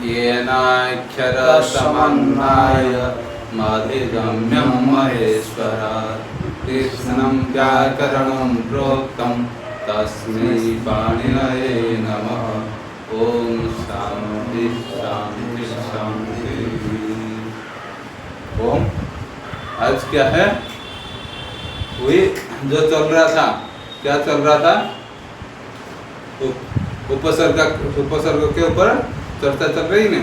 येनाक्षरसमन्वय मधिगम्यं महेश्वरात् कृष्णं व्याकरणं प्रोक्तं तस्मै पाणिनये नमः। ओम शांति शांति शांति। ओम आज क्या है? वही जो चल रहा था, क्या चल रहा था? उपसर्ग के ऊपर चर्चा चल रही है।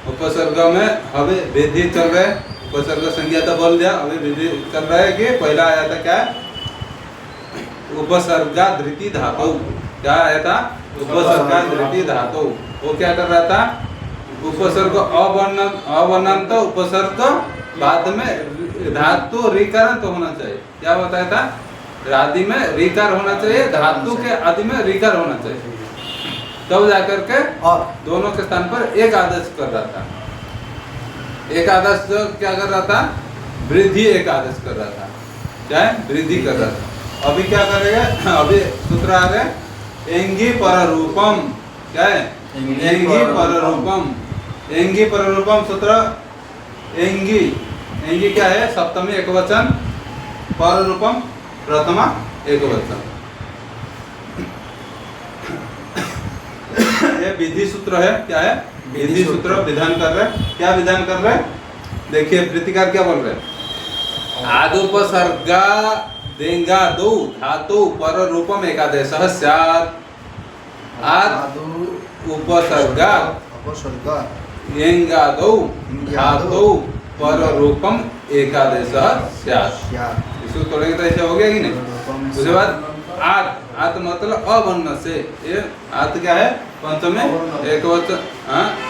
उपसर्ग में अभी विधि चल रहा है। उपसर्ग संज्ञा तो बोल दिया, अभी विधि चल रहा है कि पहला आया था क्या? उपसर्गा धृति धातु। क्या आया था? उपसर्गा धृति धातु। वो क्या कर रहा था? उपसर्ग अवर्णंत उपसर्ग बाद में धातु रिकारांत होना चाहिए। क्या बताया था? आदि में रिकार होना चाहिए, धातु के आदि में रिकार होना चाहिए, तब जाकर के दोनों के स्थान पर एक आदेश कर रहा था। एक आदेश जो क्या कर रहा था? वृद्धि एक आदेश कर रहा था। क्या है? वृद्धि कर रहा था। अभी क्या करेगा? अभी सूत्र आ रहे एंगी पररूपम। क्या है? एंगी पररूपम। एंगी पररूपम सूत्र एंगी। एंगी क्या है? सप्तमी एकवचन, पररूपम प्रथमा एकवचन। ये विधि सूत्र है। क्या है? विधि सूत्र विधान कर रहे। क्या विधान कर रहे? देखिए वृत्तिकार क्या बोल रहे? आदुपसर्गा देंगा दो धातु पर रूपम एकादेशः स्यात्। आदु उपसर्गा देंगा दो धातु पर रूपम एकादेशः स्यात्। इसको तोड़ेंगे तो ऐसे हो गया कि नहीं? उसके बाद आत। आत मतलब अवर्ण से। ये आत क्या है? पंचमी एकवचन।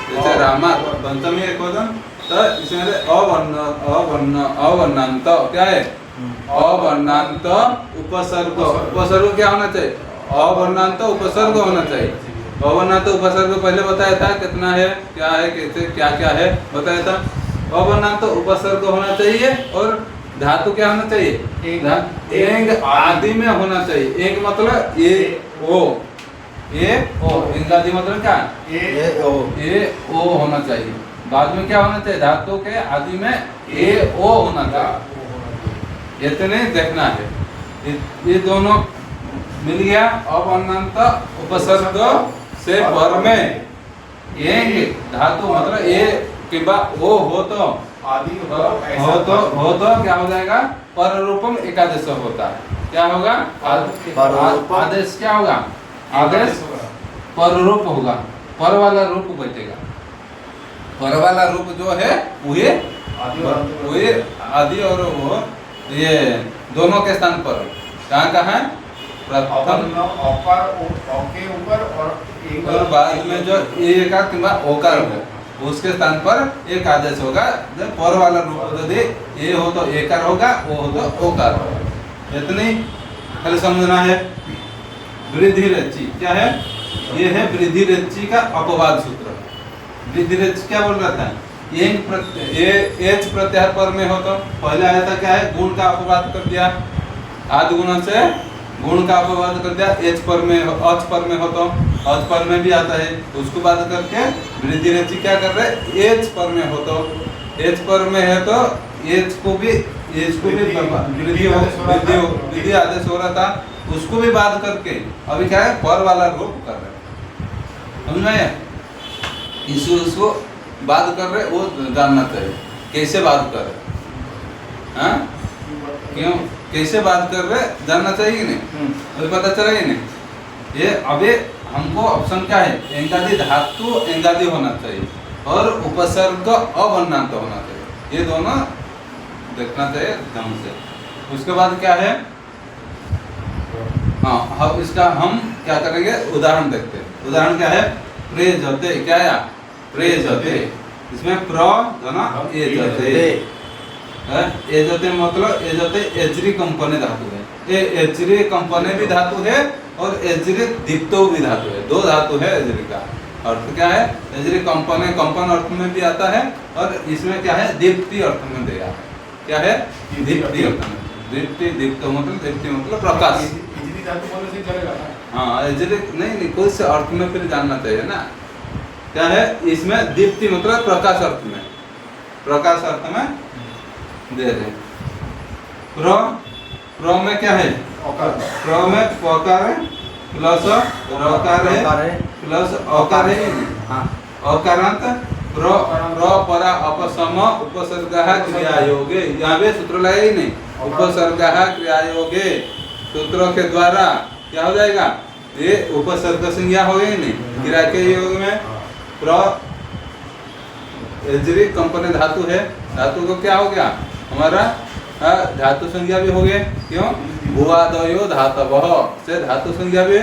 जैसे रामा पंचमी एकवचन, तो इसमें अवर्णांत क्या है? अवर्णांत उपसर्ग। उपसर्ग क्या होना चाहिए? अवर्णांत उपसर्ग होना चाहिए। अवर्णांत उपसर्ग पहले बताया था कितना है, क्या है, कैसे क्या क्या है बताया था। अवर्णांत उपसर्ग होना चाहिए और धातु क्या होना चाहिए? एंग आदि में होना चाहिए। एंग मतलब ए ओ। ए ओ एंग आदि मतलब क्या? ए ओ होना चाहिए। बाद में क्या होना चाहिए? धातु के आदि में ए ओ होना चाहिए। इतने देखना है। ये दोनों मिल गया। अब अनंत उपसर्ग से पर में एंग धातु मतलब ए के बाद ओ हो तो आदि हो तो क्या हो जाएगा? पररूपम एकादेश होता है। क्या होगा? आदेश क्या होगा? आदेश पररूप होगा। पर वाला रूप बैठेगा। पर वाला रूप जो है वही आदि और वो ये दोनों के स्थान पर कहाँ है? प्रथम के ऊपर और बाद में जो ए का किंवा ओकार हो उसके स्थान पर एक आदेश होगा। जब पर वाला रूप यदि ए हो तो एकार होगा, ओ हो तो ओकार होगा। इतनी खाली समझना है। वृद्धि रच्ची क्या है? ये है वृद्धि रच्ची का अपवाद सूत्र। वृद्धि रच्ची क्या बोल रहा था? एच प्रत्याहार पर में हो तो पहले आया था क्या है? गुण का अपवाद कर दिया। आदि गुण से गुण का अपवाद कर दिया। एच पर में अच पर में हो तो अच पर में भी आता है, उसको बात करके वृद्धि रच्ची क्या कर रहे? एच पर में हो तो एच पर में है तो एच को भी वृद्धि आदेश हो रहा था, उसको भी बात करके अभी क्या है? पर वाला रूप कर रहे। समझ में आया? इसको बात कर रहे, वो जानना चाहिए कैसे बात कर रहे। हाँ क्यों कैसे बात कर रहे जानना चाहिए कि नहीं? अभी पता चला ही नहीं। ये अभी हमको ऑप्शन क्या है? एंगादि धातु एंगादि होना चाहिए और उपसर्ग अवर्णांत होना चाहिए। ये दोनों देखना चाहिए ढंग से। उसके बाद क्या है? हाँ अब इसका हम क्या करेंगे? उदाहरण देखते हैं। उदाहरण क्या है? प्रेजते। क्या है? प्रेजते। इसमें प्र ना एजते। एजते मतलब एजते एजरी कंपनी धातु है। ये एजरी कंपनी भी धातु है और एजरी दीप्तो भी धातु है। दो धातु है एजरी का। अर्थ क्या है? एजरी कंपनी कंपन अर्थ में भी आता है और इसमें क्या है? दीप्ति अर्थ में दिया है। क्या है? दीप्ति अर्थ में। दीप्ति मतलब प्रकाश। हाँ एजरी नहीं कोई से अर्थ में फिर जानना चाहिए ना। क्या है इसमें दीप्ति मतलब प्रकाश अर्थ में, प्रकाश अर्थ में दे रहे। प्र में क्या है, प्र में पकार है प्लस रकार है प्लस अकार है, अकारांत प्र परा अपसम उपसर्गः क्रियायोगे। यहाँ पे सूत्र लगा ही नहीं, उपसर्गः क्रियायोगे सूत्रों के द्वारा क्या हो जाएगा, ये उपसर्ग संज्ञा हो गई नहीं, क्रिया के योग में प्र एजरी कंपनी धातु है, धातु को क्या हो गया हमारा धातु संज्ञा भी हो गए, क्यों भुवादयो धातवः से धातु संज्ञा भी,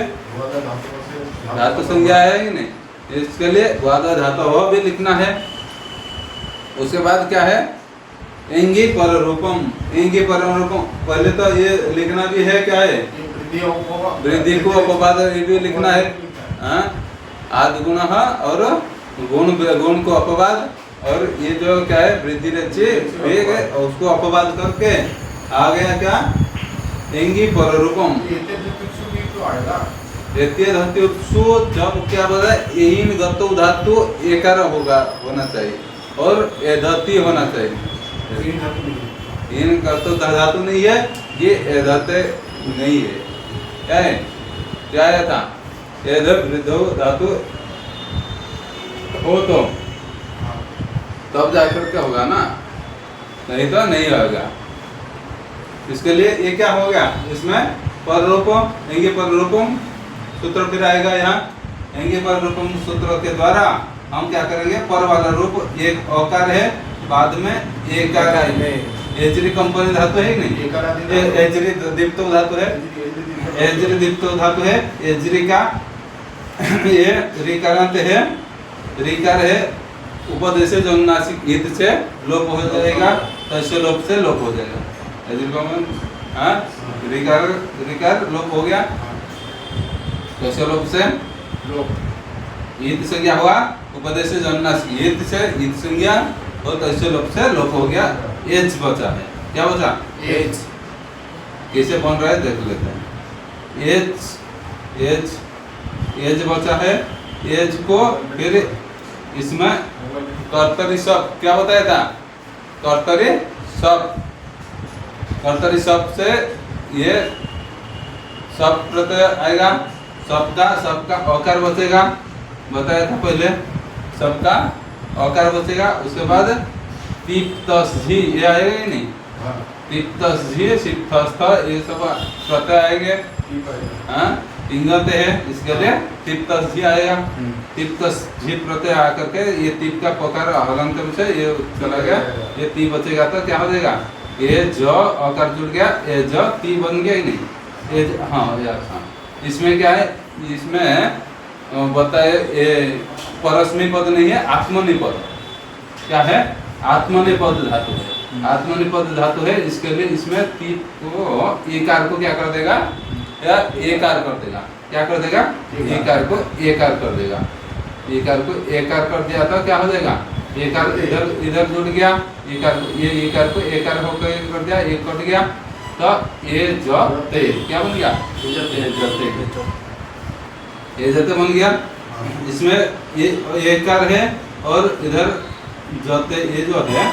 धातु संज्ञा है ही नहीं, इसके लिए भुवादयो धातवः भी लिखना है। उसके बाद क्या है एंगी पर रूपम, एंगी पर रूपम पहले तो ये लिखना भी है, क्या है वृद्धि को अपवाद ये भी लिखना है, आदि गुण और गुण को अपवाद, और ये जो क्या है वृद्धि रची वेग है उसको अपवाद करके आ गया क्या एंगी पर रूपम। जब क्या बोला इन गतो धातु एकार होगा होना चाहिए और एधति होना चाहिए, इन गतो धातु नहीं है, ये एधते नहीं है, क्या है क्या आया था एध वृद्धो धातु हो तो तब जाकर क्या होगा ना, नहीं तो नहीं होगा। इसके लिए ये क्या हो गया इसमें पर रूपम एंगे पर रूपम सूत्र फिर आएगा यहाँ, एंगे पर रूपम सूत्र के द्वारा हम क्या करेंगे पर वाला रूप एक अकार है बाद में एकार आएगा, एजरी कंपनी धातु है नहीं, एजरी दीप्तो धातु है, एजरी दीप्तो धातु है, एजरी का ये रिकारांत है, रिकार है उपदेश जन्नासिक ईद से लोप हो जाएगा, तस्य लोप से लोप हो जाएगा, एजरी कंपनी रिकार रिकार लोप हो गया, तस्य लोप से लोप, ईद संज्ञा हुआ उपदेश जन्नासिक ईद से ईद संज्ञा और तस्य लोप से लोप हो गया, एज बचा है, क्या बचा एज, कैसे बन रहा है देख लेते हैं, एज एज एज बचा है, एज को फिर इसमें कर्तरी सब क्या बताया था, कर्तरी सब, कर्तरी सब से ये सब प्रत्यय आएगा, सबका सबका अकार बचेगा, बताया था पहले सबका अकार बचेगा, उसके बाद तिप्तस्थि ये आएगा ही नहीं, तिप्तस्थि सिप्तस्थ ये सब प्रत्यय आएंगे, हाँ तिंगते है इसके लिए तिप्तस्थि आएगा, तिप्तस्थि प्रत्यय आकर के ये तिप का पकार हलंत से ये चला गया, ये ती बचेगा तो क्या हो जाएगा ये ज अकार जुड़ गया, ये ज ती बन गया ही नहीं, ये हाँ यार हाँ, इसमें क्या है इसमें बताए ये परस्मैपद नहीं है आत्मनिपद, क्या है आत्मनिपद धातु है, आत्मनिपद धातु है, इसके लिए इसमें ती को एकार को क्या कर देगा या एकार कर देगा, क्या कर देगा एकार को एकार कर देगा, एकार को एकार कर दिया तो क्या हो जाएगा एकार इधर इधर जुड़ गया, एकार ये एकार को एकार होकर कर दिया, एक कट गया तो ये जते क्या बन गया ये जते बन गया, इसमें ये एकार है और इधर जते ये जो है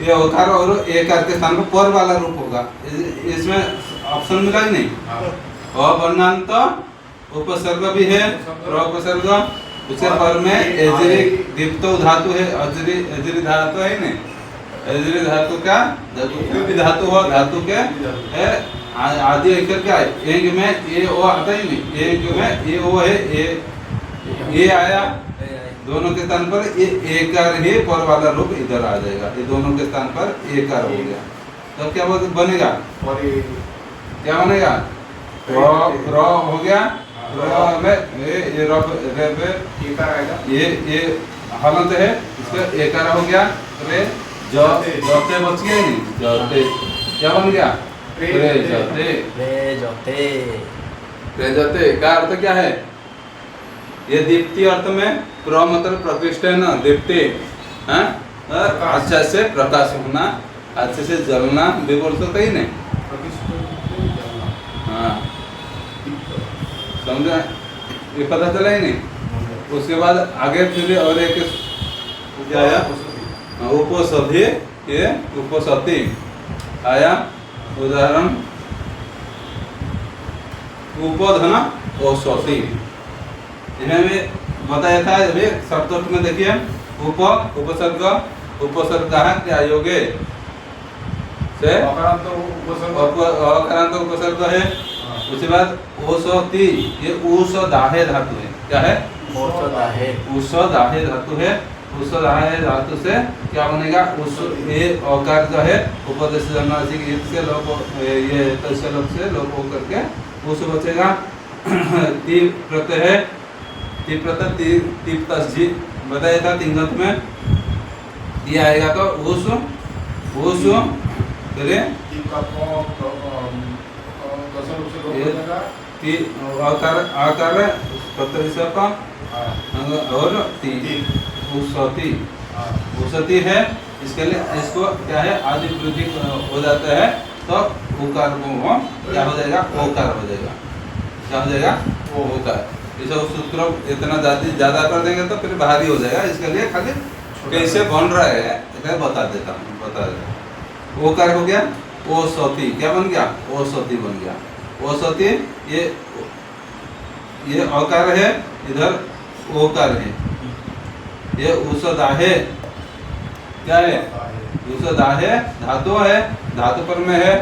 ये ओकार और एकार के स्थान पर पर वाला रूप होगा, इसमें ऑप्शन मिला ही नहीं, अवर्णांत उपसर्ग भी है और उपसर्ग उसके पर में एजरी दीप्तो धातु है, अजरी एजरी धातु है नहीं, एजरी धातु का कोई भी धातु हो धातु के आदि अक्षर क्या है, एक में ये ओ आता ही नहीं, एक में ये ओ है ये आया, दोनों के स्थान पर ये एकार ही पर वाला रूप इधर आ जाएगा, ये दोनों के स्थान पर एकार हो गया, तब क्या बनेगा क्या बनेगा र हो गया, र में ये र पे एकार आएगा, ये हलंत है इसका एकार हो गया, रे जते बच गया नहीं, जते क्या बन गया रे जते, रे जते, रे जते का अर्थ क्या है, ये दीप्ति अर्थ में प्र मतलब प्रकृष्ट है ना दीप्ति, हाँ अच्छा से प्रकाश होना, अच्छे से जलना भी बोल सकते ही नहीं, हाँ समझा ये पता चला ही नहीं, उसके बाद आगे फिर और एक क्या आया, उपसति, ये उपसति आया। उदाहरण उपधन औषधि, इन्हें भी बताया था अभी शब्द में। देखिए उपसर्ग, उपसर्ग है क्या योगे से अकारांत उपसर्ग है। उसके बाद औषधि, ये औषधाहे धातु है। क्या है? औषधाहे धातु है। औषधाहे धातु से क्या बनेगा? ये अकार जो है उपदेश से लोप, ये तस्य लोप से लोप होकर के उस बचेगा। ती प्रत्यय है, ती प्रत्यय तीप तस्जी बताया था तिंगत में। ये आएगा तो उस चलिए आकार आकार प्रत्यय का और उसति, उसति है। इसके लिए इसको क्या है, आदि वृद्धि हो जाता है तो उकार को क्या हो जाएगा? ओकार हो जाएगा। क्या हो जाएगा? ओकार। इसे सूत्र इतना ज्यादा कर देंगे तो फिर भारी हो जाएगा। इसके लिए खाली कैसे बन रहा है इतना बता देता हूँ, बता देता। ओकार हो गया, औषधि क्या बन गया? औषधि बन गया। औषधि ये अकार है, इधर ओकार है। ये औषधाहे क्या है? औषधाहे धातु है, धातु पर में है।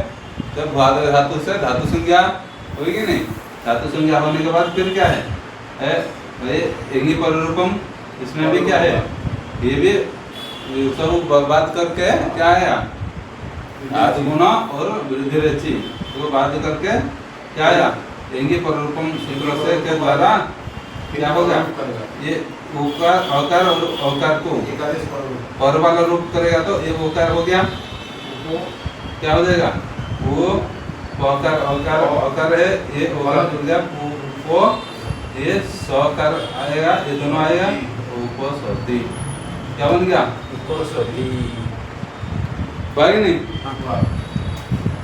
जब धातु से धातु संज्ञा होगी नहीं, धातु संज्ञा होने के बाद फिर क्या है? एंगी पर रूपम, इसमें भी क्या है? ये भी सब बात करके क्या है? आत्मगुण और वृद्धि रची तो बात करके क्या आया? एंगी पर रूपम सूत्र से के द्वारा क्या होगा? ये उकार अकार और अकार को पर वाला रूप करेगा तो ये ओकार हो गया। क्या हो जाएगा? वो अकार अकार अकार है, ये ओकार हो गया। वो ये सकार आएगा, ये दोनों आएगा उपसति। क्या बन गया? उपसति। बाकी नहीं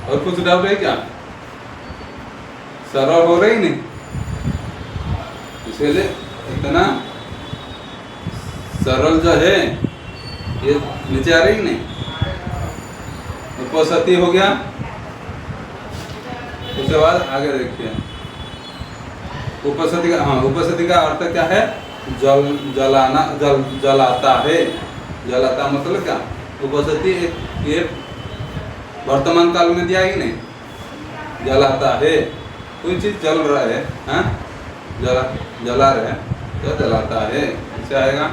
और कुछ डाउट है क्या? सरल हो रही नहीं, इसलिए इतना सरल जो है ये नीचे आ रही नहीं। उपसति हो गया। उसके बाद आगे देखिए उपसति का, हाँ उपसति का अर्थ क्या है? जलाना, जलाता है। जलाता मतलब क्या? उपसति ये वर्तमान काल में दिया ही नहीं, जलाता है। कोई चीज जल रहा है, हाँ जला रहे तो जलाता है, इससे आएगा।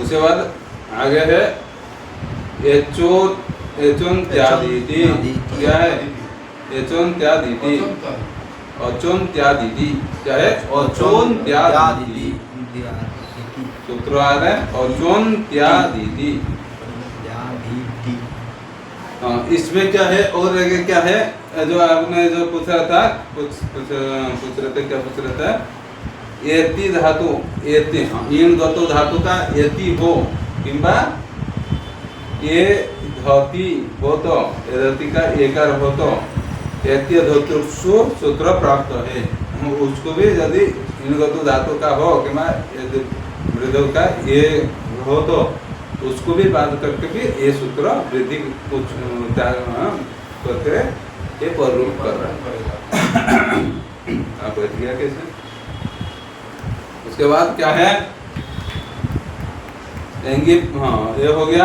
उसके बाद आगे है एचोन्त्यादिति। क्या है? एचोन्त्यादिति, अचोन्त्यादिति। क्या है? अचोन्त्यादिति। सूत्र आ रहा है अचोन्त्यादिति। हाँ, इसमें क्या है? और आगे क्या है? जो आपने जो पूछा था, पूछ रहे थे, क्या पूछ रहे थे? एति धातु, एति, हाँ इन गतो धातु का एति हो किंबा ये धति हो तो एति का एकार हो तो एति धातुषु सूत्र प्राप्त है। उसको भी यदि इन गतो धातु का हो किंबा वृद्धि का ये हो तो उसको भी बात करके भी ये सूत्र वृद्धि कुछ करके ये प्ररूप कर रहा है। आप बैठ गया कैसे? उसके बाद क्या है? एंगी, हाँ ये हो गया।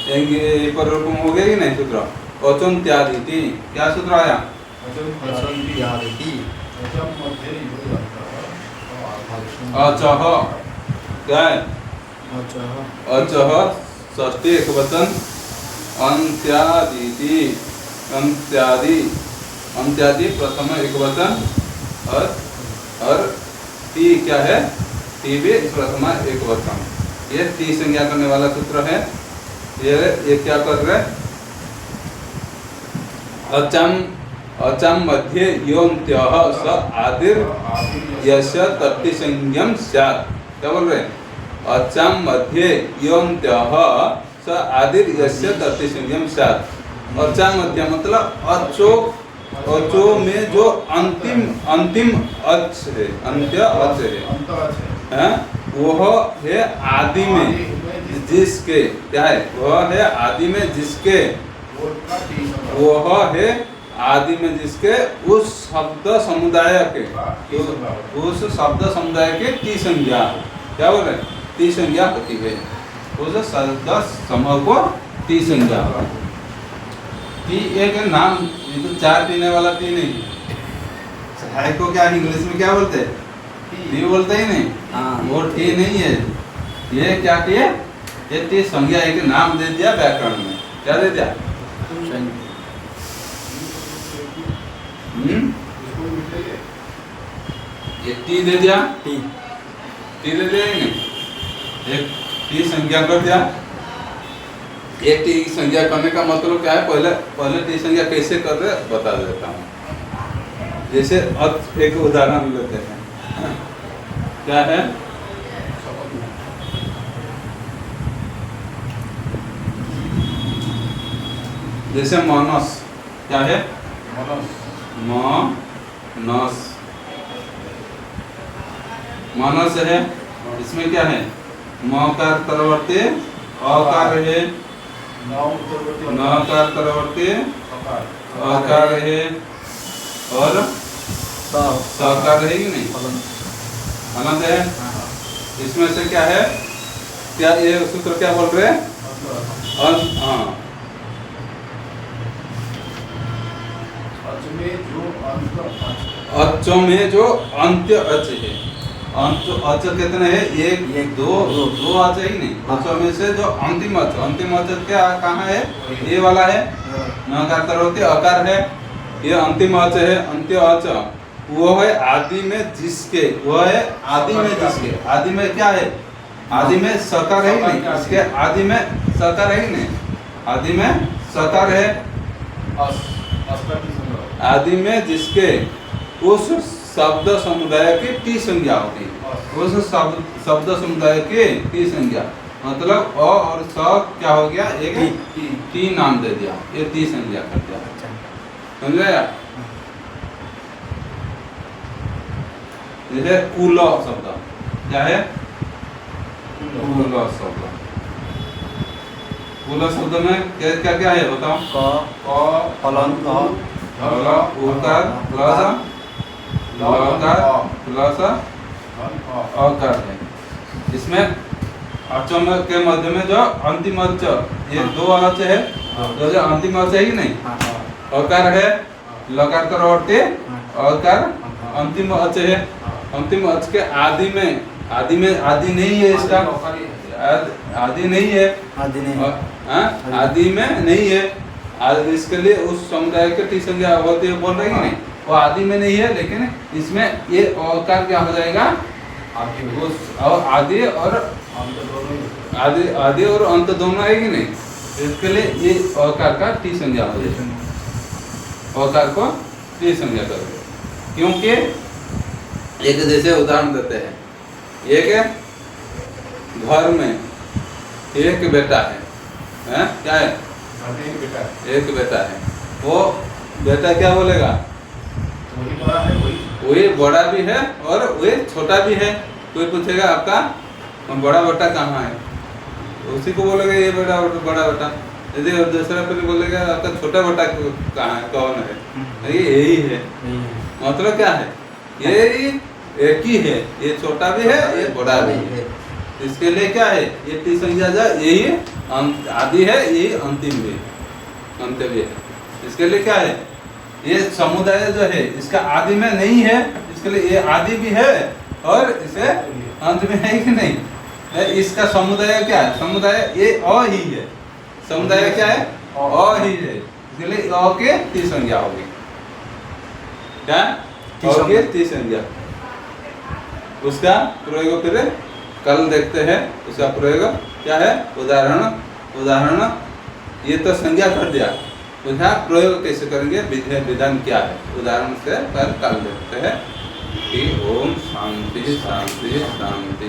एंगी पर रूपम हो गया कि नहीं सूत्र? अचोन्त्यादिति। क्या सूत्र आया? अचोन्त्यादिति। अचह क्या है? अचह षष्ठी एकवचन। अंत्यादिति, अंत्यादि, अंत्यादि प्रथम एकवचन। और ती क्या है? ती भी प्रथम एकवचन। ये ती संज्ञा करने वाला सूत्र है। ये क्या कर रहे? अचम मध्ये योन्त्यः स आदिर यस्य तत्ति संज्ञम स्यात्। क्या बोल रहे? अचम मध्ये योन्त्यः स आदिर यस्य तत्ति संज्ञम स्यात्। अचा मध्य मतलब अचो अचो में जो अंतिम अंतिम अच है, अंत्य अच है, वह है आदि में जिसके, क्या है वह है आदि में जिसके, वह है आदि में जिसके उस शब्द समुदाय के, उस शब्द समुदाय के टी संज्ञा, क्या बोल रहे टी संज्ञा होती है, उस शब्द समूह को टी संज्ञा। टी एक नाम, ये तो चार पीने वाला टी नहीं, चाय को क्या इंग्लिश में क्या बोलते हैं, टी बोलते ही नहीं, वो टी नहीं है, ये क्या किए, ये टी संज्ञा एक नाम दे दिया व्याकरण में, क्या दे दिया, ये टी दे दिया, टी दे दिया ही नहीं, एक टी संज्ञा कर दिया। एक टी संज्ञा करने का मतलब क्या है, पहले टी संज्ञा कैसे कर रहे बता देता हूँ। जैसे अब एक उदाहरण लेते हैं, क्या है, जैसे मानस, क्या है मानस, मानस है, इसमें क्या है मकार तरवर्ती अकार है, नकार तरवर्ती अकार है और सकार है कि नहीं, अनंत है। इसमें से क्या है, क्या ये सूत्र क्या बोल रहे हैं, हाँ अच में जो अंत्य अच है, अंत अच कितने हैं, एक दो अच ही नहीं, अच में से जो अंतिम अच क्या कहाँ है, ये वाला है, नकार तरवर्ती अकार है, ये अंतिम अच है, अंत्य अच वो है आदि में जिसके, वो है आदि में जिसके, आदि में क्या है, आदि में सकार है ही नहीं, इसके आदि में सकार है ही नहीं, आदि में सकार है, आदि में जिसके उस शब्द समुदाय की टी संज्ञा होती है, उस शब्द समुदाय की टी संज्ञा, मतलब अ और स क्या हो गया, एक टी नाम दे दिया, ये टी संज्ञा कर दिया, समझ गया। जैसे कुल शब्द, क्या है कुल शब्द, कुल शब्द में क्या क्या है बताओ, क हलंत उकार प्लस लकार प्लस अकार है। इसमें अच के मध्य में जो अंतिम अच, ये दो अच है, तो जो अंतिम अच है ही नहीं, अकार है, लकार तरवर्ती अकार अंतिम अच है, अंतिम अच के आदि में आदि नहीं है, इसका आदि नहीं है, आदि में नहीं है, इसके लिए उस समुदाय के टी संज्ञा होती है, बोल रही है नहीं, वो आदि में नहीं है, लेकिन इसमें ये अकार क्या हो जाएगा, और आदि और अंत दोनों है कि नहीं, इसके लिए ये अकार का टी संज्ञा हो जाएगा, अकार को टी संज्ञा करोगे, क्योंकि एक जैसे उदाहरण देते हैं, एक घर में एक बेटा है, क्या है, एक बेटा है, वो बेटा क्या बोलेगा, वही बड़ा भी है और वही छोटा भी है, कोई पूछेगा आपका बड़ा बेटा कहाँ है, उसी को बोलेगा ये बेटा बड़ा बेटा, यदि दूसरा फिर बोलेगा आपका छोटा बेटा कहाँ है, कौन है, ये यही है, मतलब क्या है, ये एक ही है, ये छोटा भी है, ये बड़ा भी है, इसके लिए क्या है, ये टी संज्ञा यही आदि है, यही अंतिम भी अंत्य भी है, इसके लिए क्या है, ये समुदाय जो है इसका आदि में नहीं है, इसके लिए ये आदि भी है और इसे अंत में है कि नहीं, इसका समुदाय क्या है, समुदाय ये अ ही है, समुदाय क्या है, अ ही है, इसलिए अ के टी संज्ञा होगी, क्या अ के टी संज्ञा। उसका प्रयोग फिर कल देखते हैं, उसका प्रयोग क्या है, उदाहरण ये तो संज्ञा कर दिया, उसका प्रयोग कैसे करेंगे, विधान क्या है, उदाहरण से कल देखते हैं। ओम शांति शांति शांति।